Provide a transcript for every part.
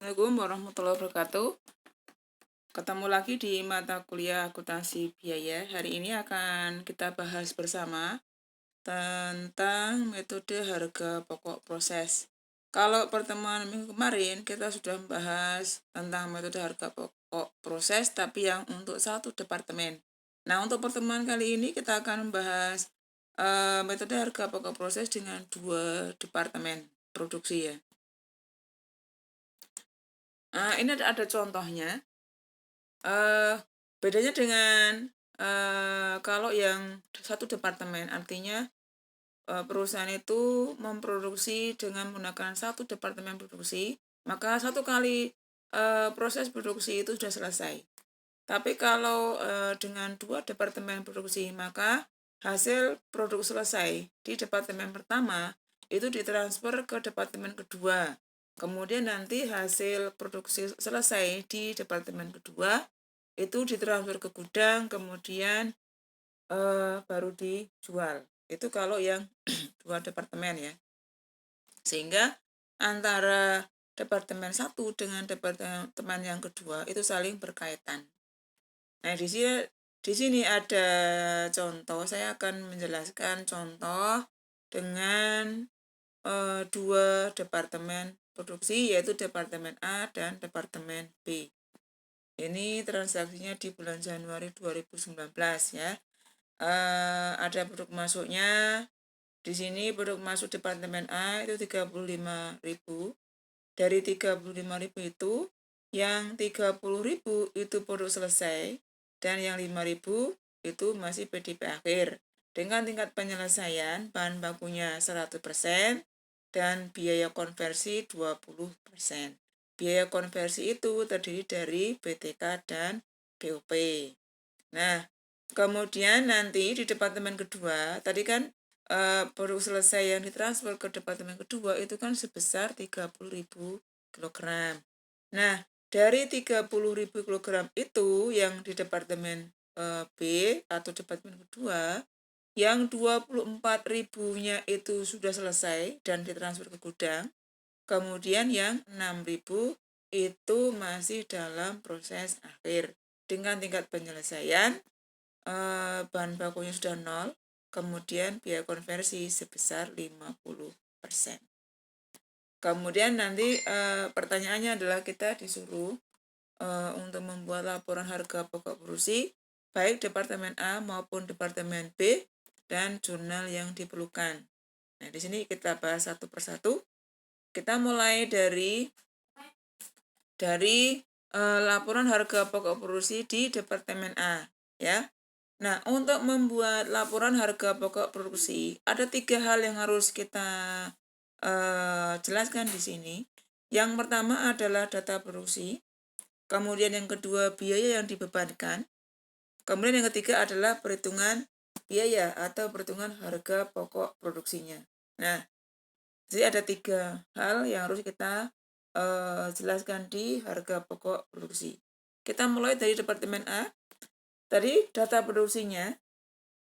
Assalamualaikum warahmatullahi wabarakatuh. Ketemu lagi di mata kuliah akuntansi biaya. Hari ini akan kita bahas bersama tentang metode harga pokok proses. Kalau pertemuan minggu kemarin kita sudah membahas tentang metode harga pokok proses tapi yang untuk satu departemen. Nah, untuk pertemuan kali ini kita akan membahas metode harga pokok proses dengan dua departemen produksi ya. Nah, ini ada contohnya. Bedanya dengan kalau yang satu departemen, artinya perusahaan itu memproduksi dengan menggunakan satu departemen produksi, maka satu kali proses produksi itu sudah selesai. Tapi kalau dengan dua departemen produksi, maka hasil produk selesai di departemen pertama itu ditransfer ke departemen kedua. Kemudian nanti hasil produksi selesai di departemen kedua itu ditransfer ke gudang, kemudian baru dijual. Itu kalau yang dua departemen ya. Sehingga antara departemen satu dengan departemen yang kedua itu saling berkaitan. Nah, di sini ada contoh. Saya akan menjelaskan contoh dengan dua departemen produksi, yaitu departemen A dan departemen B. Ini transaksinya di bulan Januari 2019 ya. Ada produk masuknya. Di sini produk masuk departemen A itu 35.000. Dari 35.000 itu yang 30.000 itu produk selesai dan yang 5.000 itu masih PDP akhir. Dengan tingkat penyelesaian bahan bakunya 100% dan biaya konversi 20%. Biaya konversi itu terdiri dari BTK dan BOP. Nah, kemudian nanti di departemen kedua, tadi kan produk selesai yang ditransfer ke departemen kedua itu kan sebesar 30.000 kg. Nah, dari 30.000 kg itu yang di departemen B atau departemen kedua, yang 24.000-nya itu sudah selesai dan ditransfer ke gudang. Kemudian yang 6.000 itu masih dalam proses akhir dengan tingkat penyelesaian bahan bakunya sudah 0, kemudian biaya konversi sebesar 50%. Kemudian nanti pertanyaannya adalah kita disuruh untuk membuat laporan harga pokok produksi baik departemen A maupun departemen B dan jurnal yang diperlukan. Nah, di sini kita bahas satu persatu. Kita mulai dari laporan harga pokok produksi di departemen A ya. Nah, untuk membuat laporan harga pokok produksi ada 3 hal yang harus kita jelaskan di sini. Yang pertama adalah data produksi, kemudian yang kedua biaya yang dibebankan, kemudian yang ketiga adalah perhitungan biaya atau perhitungan harga pokok produksinya. Nah, jadi ada 3 hal yang harus kita jelaskan di harga pokok produksi. Kita mulai dari departemen A. Tadi data produksinya,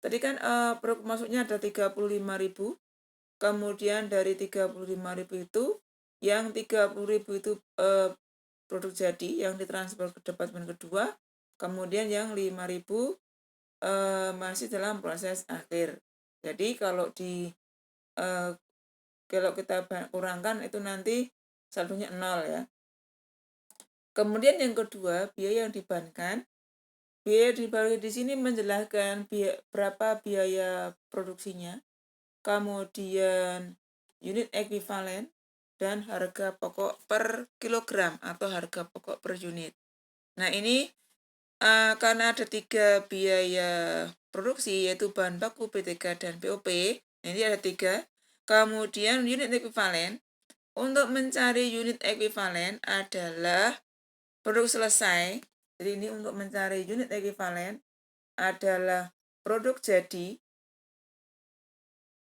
tadi kan produk masuknya ada 35.000. Kemudian dari 35.000 itu yang 30.000 itu produk jadi yang ditransfer ke departemen kedua. Kemudian yang 5.000 masih dalam proses akhir. Jadi kalau kita kurangkan itu nanti saldonya 0 ya. Kemudian yang kedua, biaya yang dibebankan. Biaya dibebankan di sini menjelaskan berapa biaya produksinya, kemudian unit ekuivalen, dan harga pokok per kilogram atau harga pokok per unit. Nah, ini karena ada 3 biaya produksi yaitu bahan baku, BTK, dan BOP. Ini ada 3. Kemudian unit ekuivalen. Untuk mencari unit ekuivalen adalah produk selesai. Jadi ini untuk mencari unit ekuivalen adalah produk jadi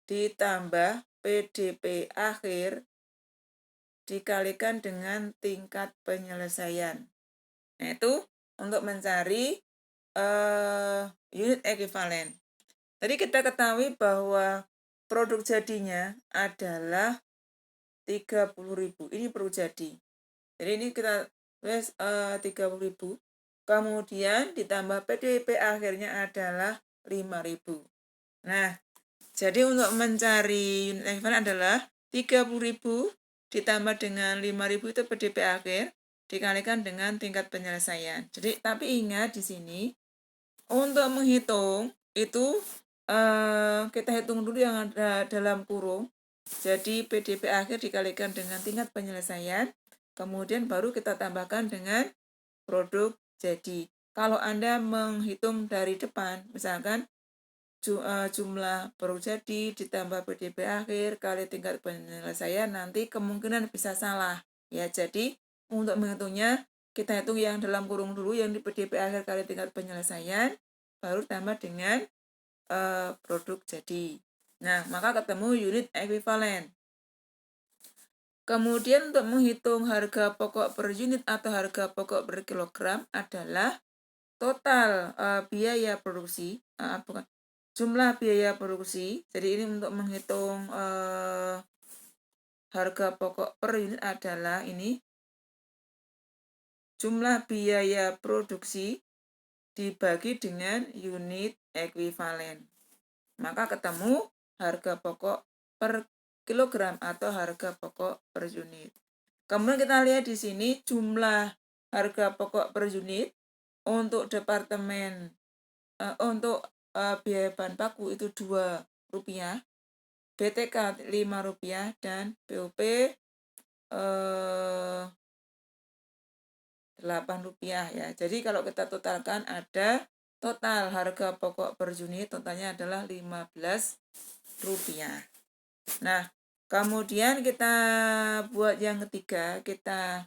ditambah PDP akhir dikalikan dengan tingkat penyelesaian. Nah, itu untuk mencari unit ekuivalen. Tadi kita ketahui bahwa produk jadinya adalah 30.000. Ini produk jadi. Jadi ini kita tulis 30.000. Kemudian ditambah PDP akhirnya adalah 5.000. Nah, jadi untuk mencari unit ekuivalen adalah 30.000 ditambah dengan 5.000 itu PDP akhir dikalikan dengan tingkat penyelesaian. Jadi tapi ingat di sini untuk menghitung itu kita hitung dulu yang ada dalam kurung. Jadi PDP akhir dikalikan dengan tingkat penyelesaian, kemudian baru kita tambahkan dengan produk jadi. Kalau Anda menghitung dari depan, misalkan jumlah produk jadi ditambah PDP akhir kali tingkat penyelesaian, nanti kemungkinan bisa salah. Ya, jadi untuk menghitungnya kita hitung yang dalam kurung dulu, yang di PDP akhir kali tingkat penyelesaian, baru tambah dengan produk jadi. Nah, maka ketemu unit ekuivalen. Kemudian untuk menghitung harga pokok per unit atau harga pokok per kilogram adalah total biaya produksi, bukan, jumlah biaya produksi. Jadi ini untuk menghitung harga pokok per unit adalah ini jumlah biaya produksi dibagi dengan unit ekuivalen. Maka ketemu harga pokok per kilogram atau harga pokok per unit. Kemudian kita lihat di sini jumlah harga pokok per unit untuk departemen untuk biaya bahan baku itu Rp2, BTK Rp5 dan BOP Rp8 ya. Jadi kalau kita totalkan ada total harga pokok per unit totalnya adalah Rp15. Nah, kemudian kita buat yang ketiga, kita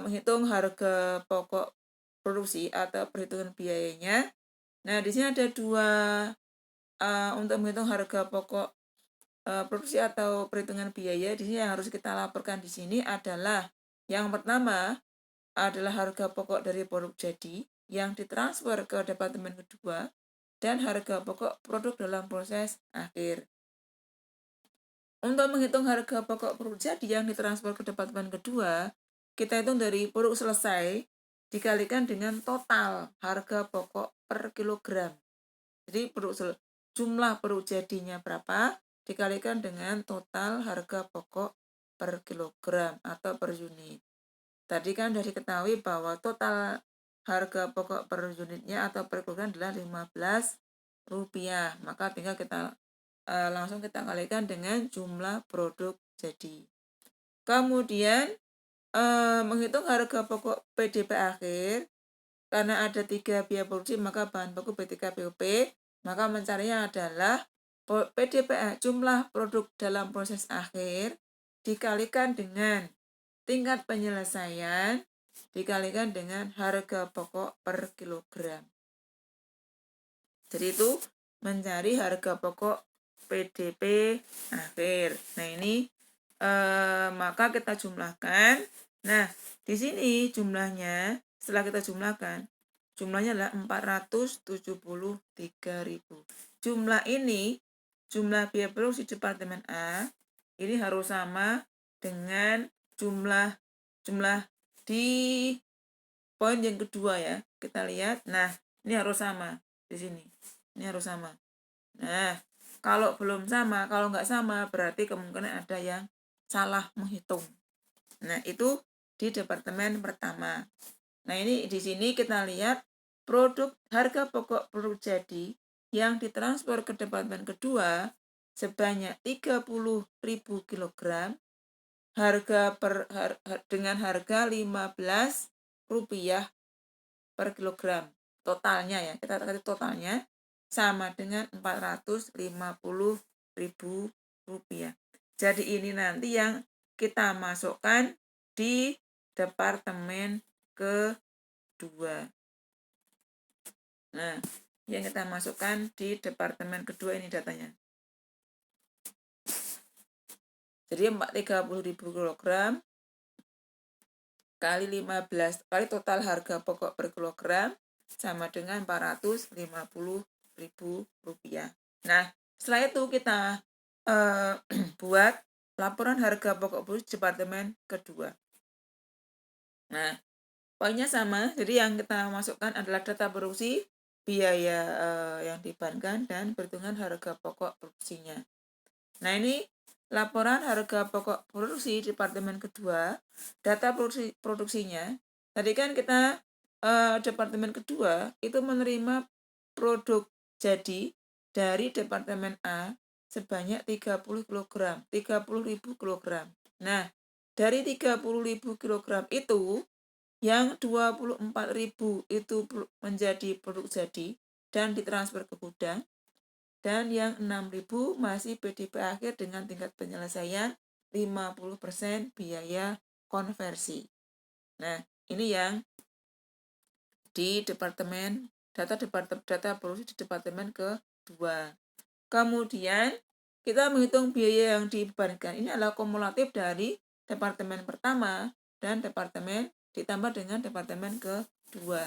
menghitung harga pokok produksi atau perhitungan biayanya. Nah, di sini ada dua untuk menghitung harga pokok produksi atau perhitungan biaya. Di sini yang harus kita laporkan di sini adalah yang pertama adalah harga pokok dari produk jadi yang ditransfer ke departemen kedua dan harga pokok produk dalam proses akhir. Untuk menghitung harga pokok produk jadi yang ditransfer ke departemen kedua, kita hitung dari produk selesai dikalikan dengan total harga pokok per kilogram. Jadi jumlah produk jadinya berapa dikalikan dengan total harga pokok per kilogram atau per unit. Tadi kan sudah diketahui bahwa total harga pokok per unitnya atau per kilogram adalah Rp15. Maka tinggal kita langsung kita kalikan dengan jumlah produk jadi. Kemudian menghitung harga pokok PDP akhir, karena ada 3 biaya produksi maka bahan baku BTK BOP, maka mencarinya adalah PDP jumlah produk dalam proses akhir dikalikan dengan tingkat penyelesaian dikalikan dengan harga pokok per kilogram. Jadi itu mencari harga pokok PDP akhir. Nah ini maka kita jumlahkan. Nah di sini jumlahnya setelah kita jumlahkan jumlahnya adalah 473.000. Jumlah ini jumlah biaya produksi departemen A ini harus sama dengan jumlah di poin yang kedua ya. Kita lihat. Nah ini harus sama di sini. Ini harus sama. Nah, kalau belum sama, kalau nggak sama, berarti kemungkinan ada yang salah menghitung. Nah, itu di departemen pertama. Nah, ini di sini kita lihat harga pokok produk jadi yang ditransfer ke departemen kedua sebanyak 30.000 kg dengan harga Rp15 per kilogram. Totalnya ya, kita kata totalnya sama dengan Rp450.000. Jadi ini nanti yang kita masukkan di departemen kedua. Nah, yang kita masukkan di departemen kedua ini datanya. Jadi 30.000 kg kali 15 kali total harga pokok per kilogram sama dengan Rp450.000. Nah, setelah itu kita buat laporan harga pokok produksi departemen kedua. Nah, poinnya sama, jadi yang kita masukkan adalah data produksi, biaya yang dibebankan, dan perhitungan harga pokok produksinya. Nah, ini laporan harga pokok produksi departemen kedua, data produksinya. Tadi kan kita departemen kedua itu menerima produk jadi dari departemen A sebanyak 30 kg, 30.000 kg. Nah, dari 30.000 kg itu yang 24.000 itu menjadi produk jadi dan ditransfer ke gudang, dan yang 6.000 masih PDP akhir dengan tingkat penyelesaian 50% biaya konversi. Nah, ini yang di departemen data produksi di departemen kedua. Kemudian kita menghitung biaya yang dibebankan. Ini adalah kumulatif dari departemen pertama dan departemen ditambah dengan departemen kedua.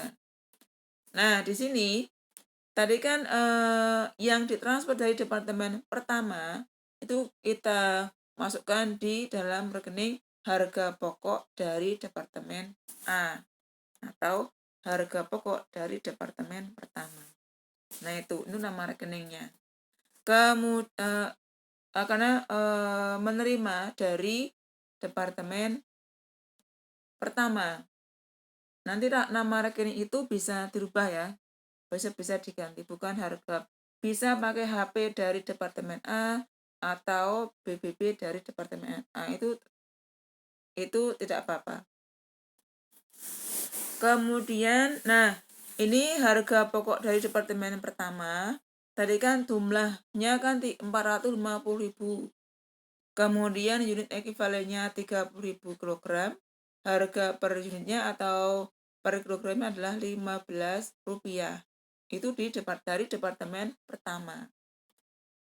Nah, di sini tadi kan yang ditransfer dari departemen pertama itu kita masukkan di dalam rekening harga pokok dari departemen A atau harga pokok dari departemen pertama. Nah, itu nama rekeningnya. Kemudian karena menerima dari departemen pertama. Nanti nama rekening itu bisa dirubah ya. Bisa diganti, bukan harga. Bisa pakai HP dari departemen A atau BBB dari departemen A, itu tidak apa-apa. Kemudian, nah ini harga pokok dari departemen pertama. Tadi kan jumlahnya kan 450.000. Kemudian unit ekuivalennya 30.000 kg. Harga per unitnya atau per kilogramnya adalah Rp15. Itu dari departemen pertama.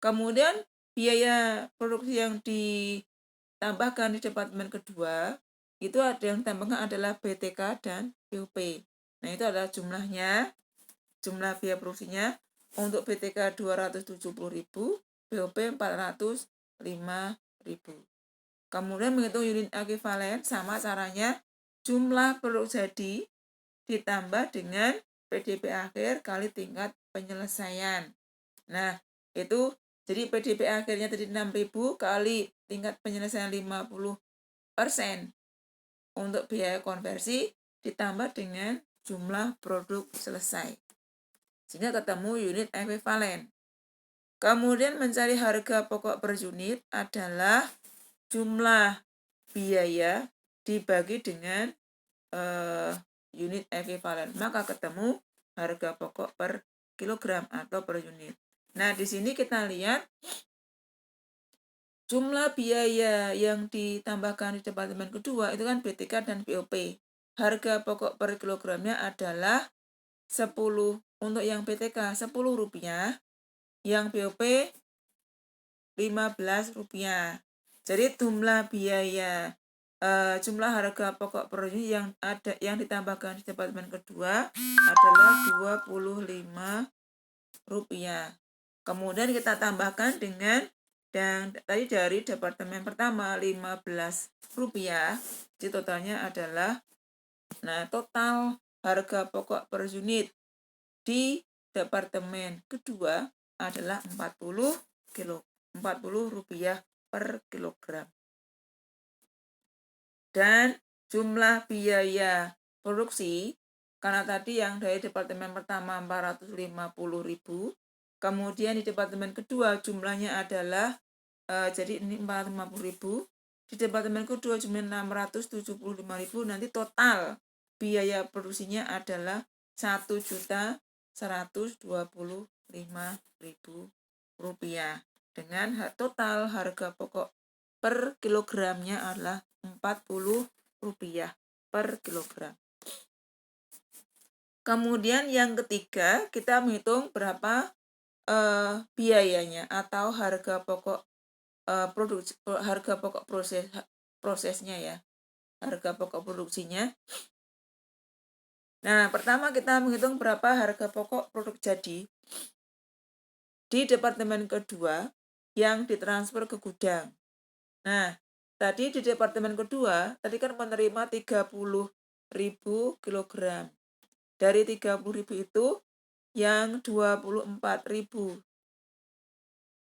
Kemudian biaya produksi yang ditambahkan di departemen kedua, itu ada yang ditambahkan adalah BTK dan BOP. Nah, itu adalah jumlahnya, jumlah biaya produksinya. Untuk BTK 270.000, BOP 405.000. Kemudian menghitung unit ekuivalen, sama caranya, jumlah produk jadi ditambah dengan PDP akhir kali tingkat penyelesaian. Nah, itu jadi PDP akhirnya tadi 6.000 kali tingkat penyelesaian 50% untuk biaya konversi ditambah dengan jumlah produk selesai. Sehingga ketemu unit ekuivalen. Kemudian mencari harga pokok per unit adalah jumlah biaya dibagi dengan unit ekuivalen, maka ketemu harga pokok per kilogram atau per unit. Nah, di sini kita lihat jumlah biaya yang ditambahkan di departemen kedua itu kan BTK dan BOP. Harga pokok per kilogramnya adalah 10. Untuk yang BTK Rp10, yang BOP Rp15. Jadi jumlah biaya jumlah harga pokok per unit yang ditambahkan di departemen kedua adalah Rp25. Kemudian kita tambahkan dengan dan tadi dari departemen pertama Rp15. Jadi totalnya adalah total harga pokok per unit di departemen kedua adalah Rp40 per kilogram. Dan jumlah biaya produksi, karena tadi yang dari departemen pertama 450.000, kemudian di departemen kedua jumlahnya adalah jadi ini 450.000, di departemen kedua jumlahnya 675.000, nanti total biaya produksinya adalah Rp1.125.000 dengan total harga pokok per kilogramnya adalah Rp40 per kilogram. Kemudian yang ketiga, kita menghitung berapa biayanya atau harga pokok harga pokok prosesnya ya, harga pokok produksinya. Nah, pertama kita menghitung berapa harga pokok produk jadi di departemen kedua yang ditransfer ke gudang. Nah, tadi di departemen kedua, tadi kan menerima 30.000 kilogram. Dari 30.000 itu yang 24.000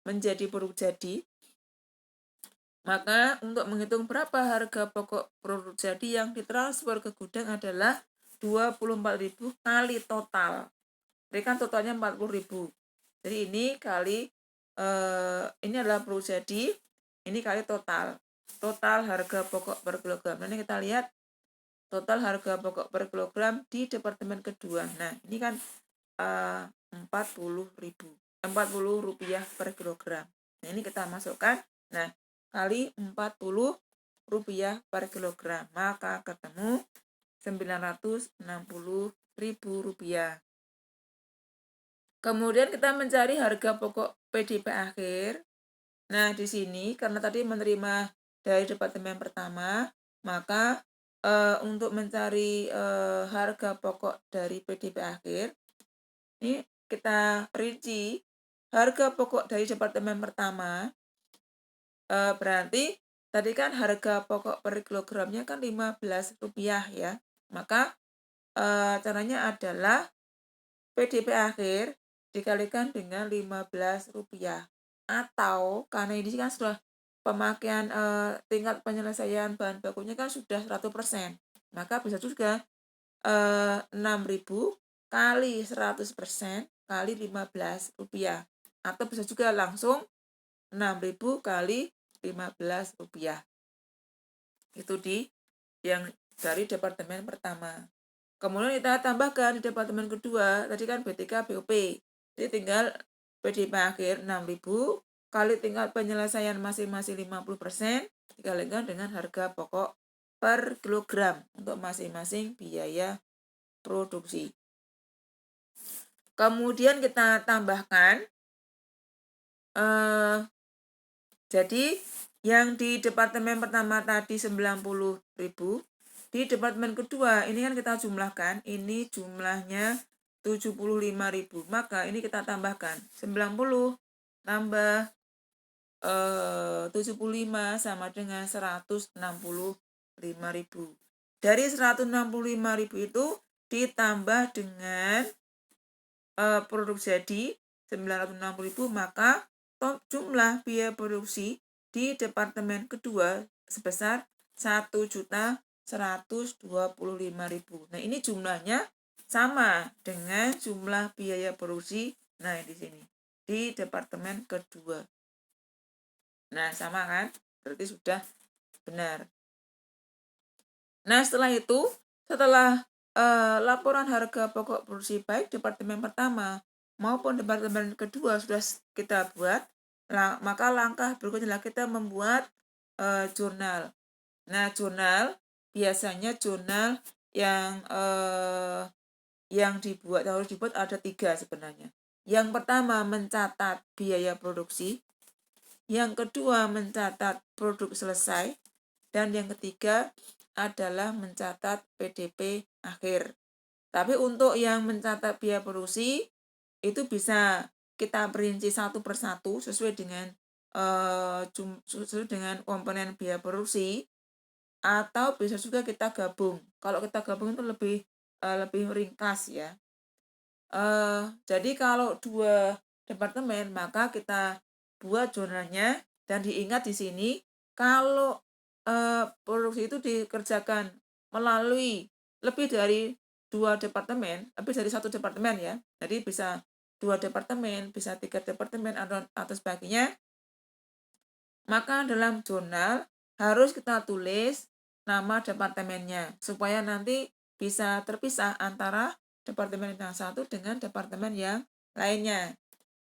menjadi produk jadi. Maka untuk menghitung berapa harga pokok produk jadi yang ditransfer ke gudang adalah 24.000 kali total. Ini kan totalnya 40.000. Jadi ini kali ini adalah produk jadi, ini kali total harga pokok per kilogram. Nanti kita lihat total harga pokok per kilogram di departemen kedua. Nah, ini kan 40 rupiah per kilogram. Nah, ini kita masukkan. Nah, kali 40 rupiah per kilogram, maka ketemu 960.000 rupiah. Kemudian kita mencari harga pokok PDP akhir. Nah, di sini karena tadi menerima dari departemen pertama, maka untuk mencari harga pokok dari PDP akhir, ini kita rinci harga pokok dari departemen pertama, berarti tadi kan harga pokok per kilogramnya kan 15 rupiah ya. Maka caranya adalah PDP akhir dikalikan dengan 15 rupiah. Atau karena ini kan sudah pemakaian tingkat penyelesaian bahan bakunya kan sudah 100%. Maka bisa juga 6.000 kali 100% kali 15 rupiah. Atau bisa juga langsung 6.000 kali 15 rupiah. Itu yang dari departemen pertama. Kemudian kita tambahkan di departemen kedua, tadi kan BTK BOP. Jadi tinggal PDP akhir 6.000 kali tingkat penyelesaian masing-masing 50% dikalikan dengan harga pokok per kilogram untuk masing-masing biaya produksi. Kemudian kita tambahkan jadi yang di departemen pertama tadi 90.000, di departemen kedua ini kan kita jumlahkan, ini jumlahnya 75.000, maka ini kita tambahkan 90 tambah 75 sama dengan 165.000. Dari 165.000 itu ditambah dengan produk jadi 960.000, maka jumlah biaya produksi di departemen kedua sebesar 1.125.000. Nah, ini jumlahnya sama dengan jumlah biaya produksi. Nah, di sini di departemen kedua. Nah, sama kan? Berarti sudah benar. Nah, setelah itu, setelah laporan harga pokok produksi baik departemen pertama maupun departemen kedua sudah kita buat, maka langkah berikutnya adalah kita membuat jurnal. Nah, jurnal biasanya jurnal yang harus dibuat ada 3 sebenarnya. Yang pertama mencatat biaya produksi, yang kedua mencatat produk selesai, dan yang ketiga adalah mencatat PDP akhir. Tapi untuk yang mencatat biaya produksi itu bisa kita perinci satu persatu sesuai dengan komponen biaya produksi, atau bisa juga kita gabung. Kalau kita gabung itu lebih ringkas ya. Jadi kalau 2 departemen maka kita buat jurnalnya, dan diingat di sini kalau produksi itu dikerjakan melalui lebih dari 2 departemen, lebih dari 1 departemen ya. Jadi bisa 2 departemen, bisa 3 departemen atau sebagainya. Maka dalam jurnal harus kita tulis nama departemennya supaya nanti bisa terpisah antara departemen yang satu dengan departemen yang lainnya.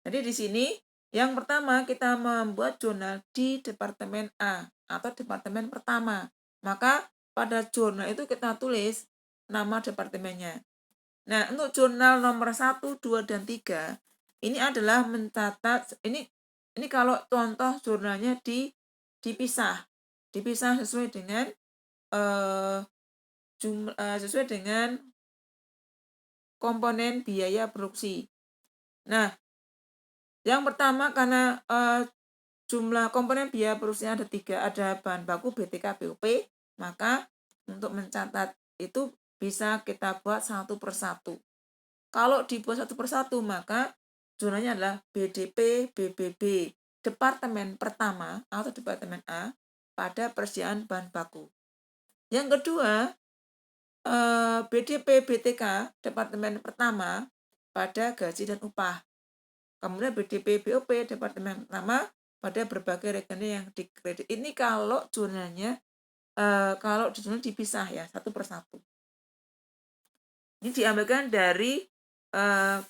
Jadi di sini yang pertama kita membuat jurnal di departemen A atau departemen pertama. Maka pada jurnal itu kita tulis nama departemennya. Nah, untuk jurnal nomor 1, 2, dan 3 ini adalah mencatat, ini kalau contoh jurnalnya dipisah sesuai dengan sesuai dengan komponen biaya produksi. Nah, yang pertama karena jumlah komponen biaya produksinya ada 3, ada bahan baku, BTK, BOP, maka untuk mencatat itu bisa kita buat satu persatu. Kalau dibuat satu persatu, maka zonanya adalah BDP BBB, departemen pertama atau departemen A pada persediaan bahan baku. Yang kedua, BDP BTK, departemen pertama pada gaji dan upah. Kemudian BDP BOP, departemen pertama pada berbagai rekening yang dikredit. Ini kalau jurnalnya kalau jurnal dipisah ya, satu persatu. Ini diambilkan dari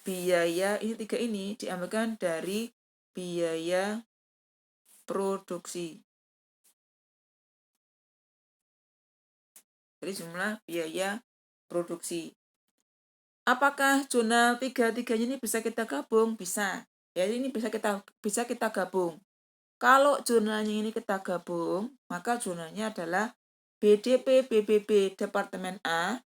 biaya, ini 3 ini diambilkan dari biaya produksi. Jadi jumlah biaya produksi. Apakah jurnal 3-3 ini bisa kita gabung? Bisa. Ya, ini bisa kita gabung. Kalau jurnalnya ini kita gabung, maka jurnalnya adalah BDP BBB Departemen A,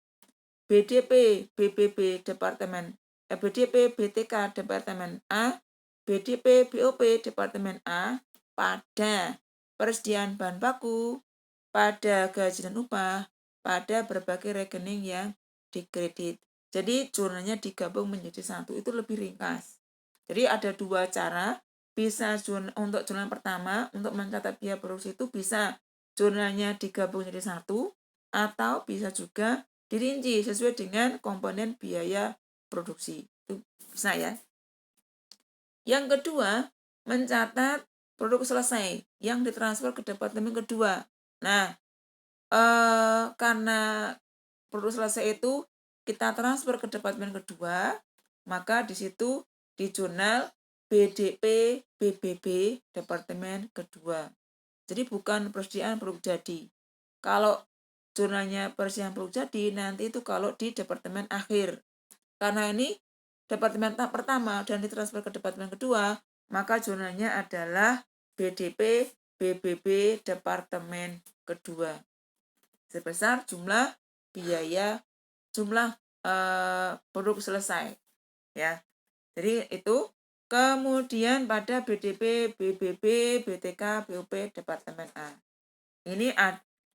BDP BBB Departemen BDP BTK Departemen A, BDP BOP Departemen A pada persediaan bahan baku, pada gaji dan upah, pada berbagai rekening yang dikredit. Jadi jurnalnya digabung menjadi satu, itu lebih ringkas. Jadi ada 2 cara, bisa untuk jurnal pertama, untuk mencatat biaya produksi itu bisa jurnalnya digabung menjadi satu, atau bisa juga dirinci sesuai dengan komponen biaya produksi. Itu bisa ya. Yang kedua, mencatat produk selesai yang ditransfer ke departemen kedua. Nah, karena produk selesai itu kita transfer ke departemen kedua, maka di situ di jurnal BDP BBB departemen kedua. Jadi bukan persediaan produk jadi. Kalau jurnalnya persediaan produk jadi, nanti itu kalau di departemen akhir. Karena ini departemen pertama dan ditransfer ke departemen kedua, maka jurnalnya adalah BDP BBB departemen kedua. Sebesar jumlah biaya produk selesai ya. Jadi itu. Kemudian pada BDP BBB BTK BOP departemen A, ini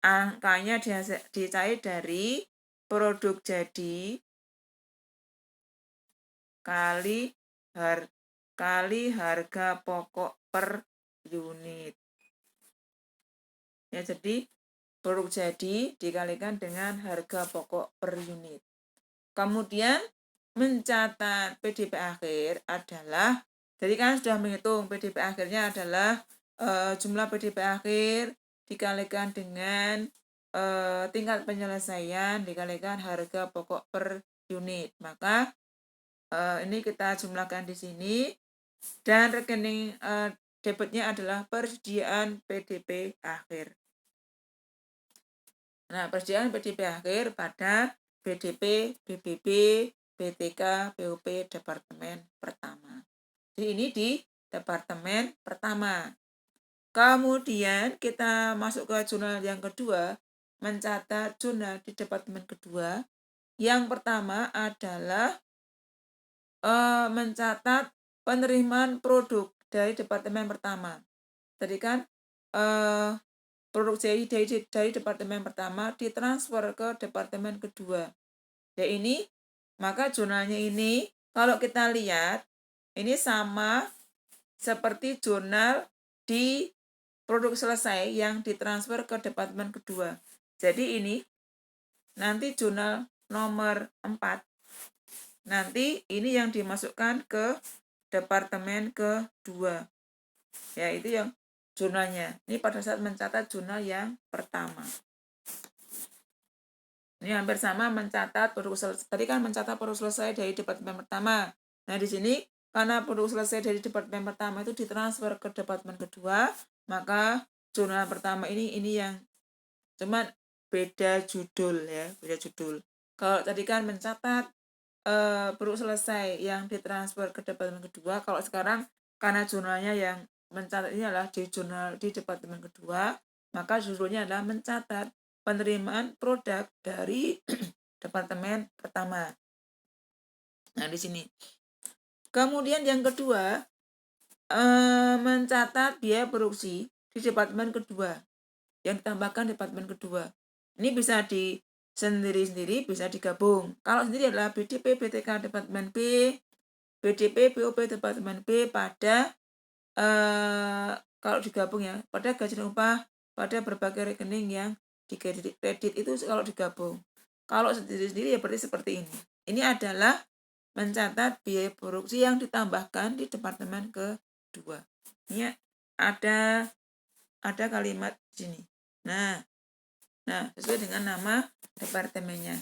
angkanya dicari dari produk jadi kali harga pokok per unit ya. Jadi produk jadi dikalikan dengan harga pokok per unit. Kemudian mencatat PDP akhir adalah, jadi kan sudah menghitung PDP akhirnya adalah jumlah PDP akhir dikalikan dengan tingkat penyelesaian dikalikan harga pokok per unit. Maka ini kita jumlahkan di sini, dan rekening debitnya adalah persediaan PDP akhir. Nah, persediaan PDP akhir pada BDP, BBB, BTK, BOP departemen pertama. Jadi ini di departemen pertama. Kemudian kita masuk ke jurnal yang kedua, mencatat jurnal di departemen kedua. Yang pertama adalah mencatat penerimaan produk dari departemen pertama. Tadi kan produk jadi dari departemen pertama ditransfer ke departemen kedua. Ya ini, maka jurnalnya ini kalau kita lihat ini sama seperti jurnal di produk selesai yang ditransfer ke departemen kedua. Jadi ini nanti jurnal nomor 4. Nanti ini yang dimasukkan ke departemen kedua. Ya, itu yang jurnalnya. Ini pada saat mencatat jurnal yang pertama. Ini hampir sama mencatat produk selesai. Tadi kan mencatat produk selesai dari departemen pertama. Nah, di sini karena produk selesai dari departemen pertama itu ditransfer ke departemen kedua, maka jurnal pertama ini yang cuman beda judul ya, beda judul. Kalau tadi kan mencatat produk selesai yang ditransfer ke departemen kedua, kalau sekarang karena jurnalnya yang mencatat ini adalah di jurnal di departemen kedua, maka judulnya adalah mencatat penerimaan produk dari departemen pertama. Nah, di sini. Kemudian yang kedua, mencatat biaya produksi di departemen kedua yang ditambahkan departemen kedua. Ini bisa sendiri-sendiri bisa digabung. Kalau sendiri adalah BDP BTK Departemen B, BDP BOP Departemen B pada kalau digabung ya, pada gaji dan upah pada berbagai rekening yang dikredit itu kalau digabung. Kalau sendiri-sendiri ya berarti seperti ini. Ini adalah mencatat biaya produksi yang ditambahkan di departemen kedua. Ini ada kalimat di sini. Nah, sesuai dengan nama departemennya.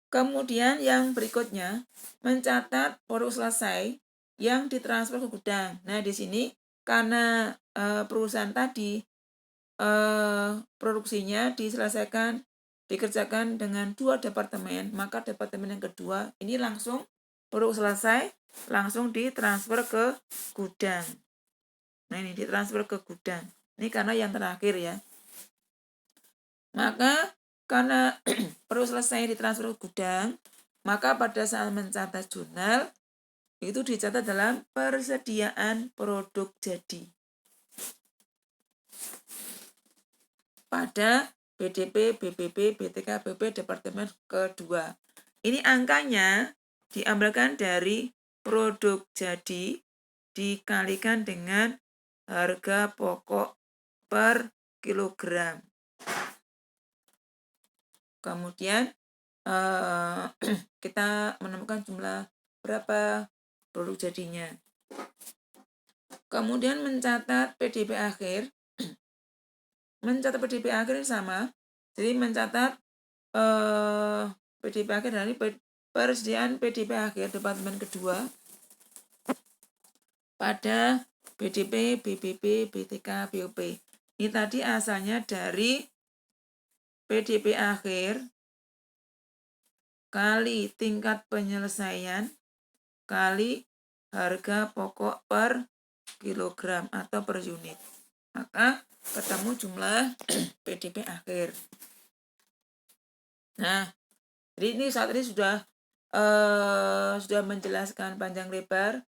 Kemudian yang berikutnya, mencatat produk selesai yang ditransfer ke gudang. Nah, di sini karena perusahaan tadi produksinya dikerjakan dengan 2 departemen, maka departemen yang kedua ini langsung produk selesai langsung ditransfer ke gudang. Nah, ini ditransfer ke gudang. Ini karena yang terakhir ya. Maka karena perlu selesai ditransfer ke gudang, maka pada saat mencatat jurnal itu dicatat dalam persediaan produk jadi pada BDP, BPB, BTK, BP Departemen kedua. Ini angkanya diambilkan dari produk jadi dikalikan dengan harga pokok per kilogram. Kemudian kita menemukan jumlah berapa produk jadinya. Kemudian mencatat PDB akhir. Mencatat PDB akhir sama. Jadi mencatat PDB akhir dari persediaan PDB akhir departemen kedua pada BDP, BBB, BTK, BOP. Ini tadi asalnya dari PDB akhir kali tingkat penyelesaian kali harga pokok per kilogram atau per unit. Maka ketemu jumlah PDB akhir. Nah, jadi ini saat ini sudah menjelaskan panjang lebar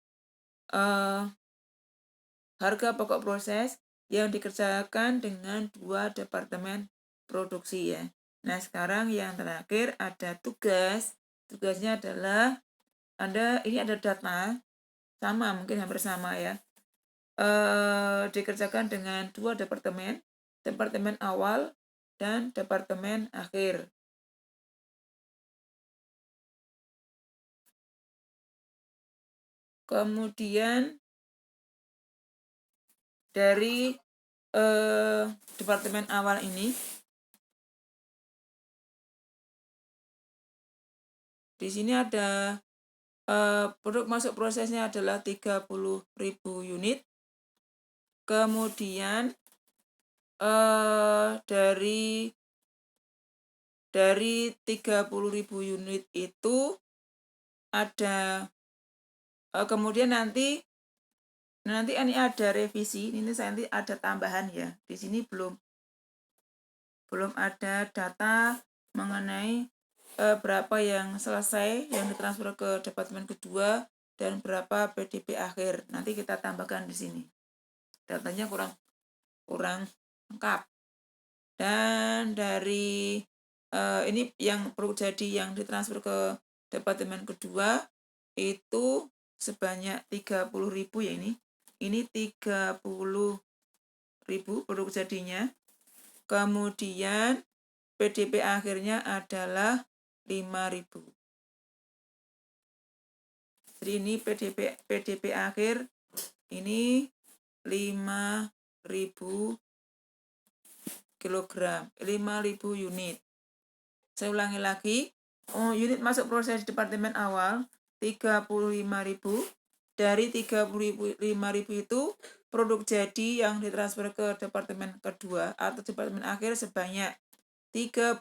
harga pokok proses yang dikerjakan dengan 2 departemen produksi ya. Nah, sekarang yang terakhir ada tugas. Tugasnya adalah ini ada data sama, mungkin hampir sama ya. Dikerjakan dengan 2 departemen, departemen awal dan departemen akhir. Kemudian dari departemen awal ini di sini ada produk masuk prosesnya adalah 30.000 unit. Kemudian dari 30.000 unit itu ada kemudian nanti ini ada revisi, ini nanti ada tambahan ya. Di sini belum ada data mengenai berapa yang selesai yang ditransfer ke departemen kedua dan berapa PDB akhir. Nanti kita tambahkan di sini. Datanya kurang lengkap. Dan dari ini yang produk jadi yang ditransfer ke departemen kedua itu sebanyak 30.000 ya ini. Ini 30.000 produk jadinya. Kemudian PDB akhirnya adalah 5.000. Jadi ini PDB akhir ini 5.000 kilogram, 5.000 unit. Saya ulangi lagi, unit masuk proses departemen awal 35.000. Dari 35.000 itu produk jadi yang ditransfer ke departemen kedua atau departemen akhir sebanyak 30.000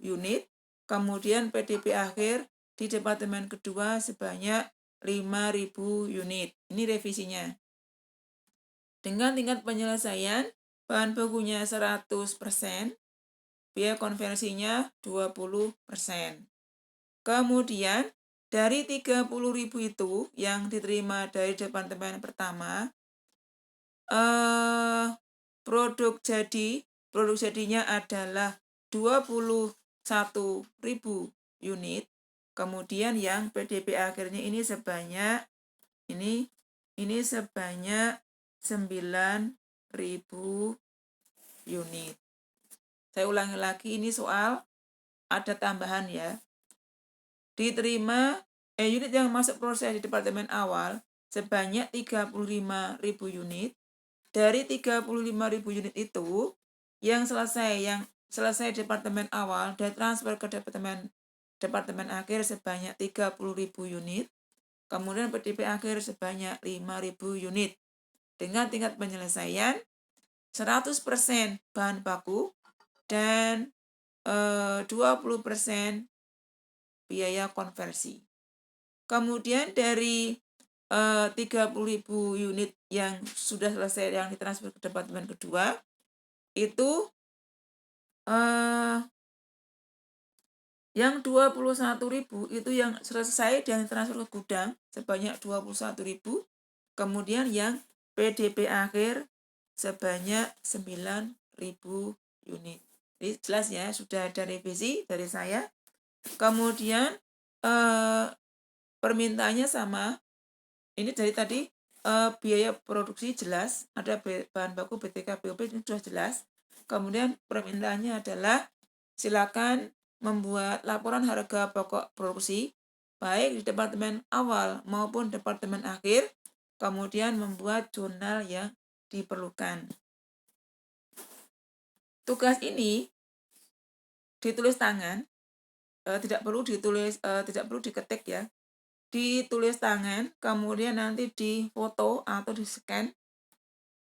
unit. Kemudian PDB akhir di departemen kedua sebanyak 5.000 unit. Ini revisinya. Dengan tingkat penyelesaian bahan bakunya 100%, biaya konversinya 20%. Kemudian dari 30.000 itu yang diterima dari departemen pertama, produk jadinya adalah 21.000 unit. Kemudian yang PDP akhirnya ini sebanyak ini sebanyak 9.000 unit. Saya ulangi lagi, ini soal ada tambahan ya. Diterima unit yang masuk proses di departemen awal sebanyak 35.000 unit. Dari 35.000 unit itu yang selesai departemen awal dan transfer ke departemen akhir sebanyak 30.000 unit. Kemudian PDP akhir sebanyak 5.000 unit. Dengan tingkat penyelesaian 100% bahan baku dan 20% biaya konversi. Kemudian dari 30.000 unit yang sudah selesai yang ditransfer ke departemen kedua, itu yang 21.000 itu yang selesai dan transfer ke gudang sebanyak 21.000. Kemudian yang PDP akhir sebanyak 9.000 unit. Jadi jelas ya, sudah ada revisi dari saya. Kemudian permintaannya sama. Ini dari tadi biaya produksi jelas, ada bahan baku BTK BOP ini sudah jelas. Kemudian permintaannya adalah silakan membuat laporan harga pokok produksi baik di departemen awal maupun departemen akhir, kemudian membuat jurnal yang diperlukan. Tugas ini ditulis tangan, tidak perlu diketik ya. Ditulis tangan, kemudian nanti difoto atau di-scan,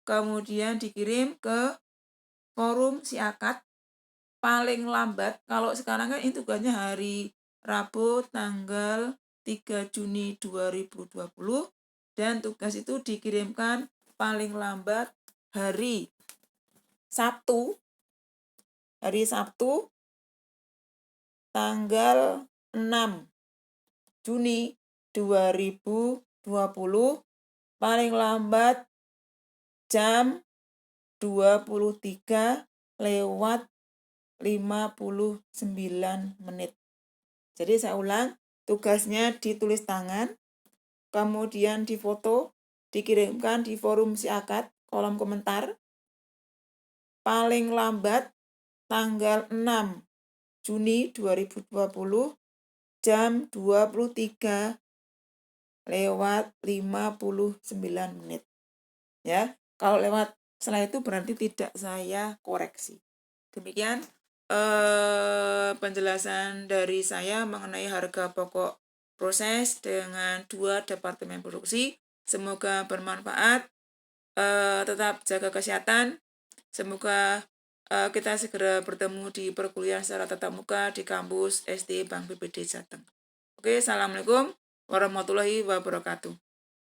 kemudian dikirim ke forum Siakat paling lambat. Kalau sekarang kan ini tugasnya hari Rabu tanggal 3 Juni 2020 dan tugas itu dikirimkan paling lambat hari Sabtu tanggal 6 Juni 2020 paling lambat jam 23:59. Jadi saya ulang, tugasnya ditulis tangan, kemudian difoto, dikirimkan di forum Siakat, kolom komentar, paling lambat tanggal 6 Juni 2020 jam 23:59. Ya, kalau lewat setelah itu berarti tidak saya koreksi. Demikian penjelasan dari saya mengenai harga pokok proses dengan 2 departemen produksi. Semoga bermanfaat. Tetap jaga kesehatan. Semoga kita segera bertemu di perkuliahan secara tatap muka di kampus SD Bank BPD Jateng. Oke, assalamualaikum warahmatullahi wabarakatuh.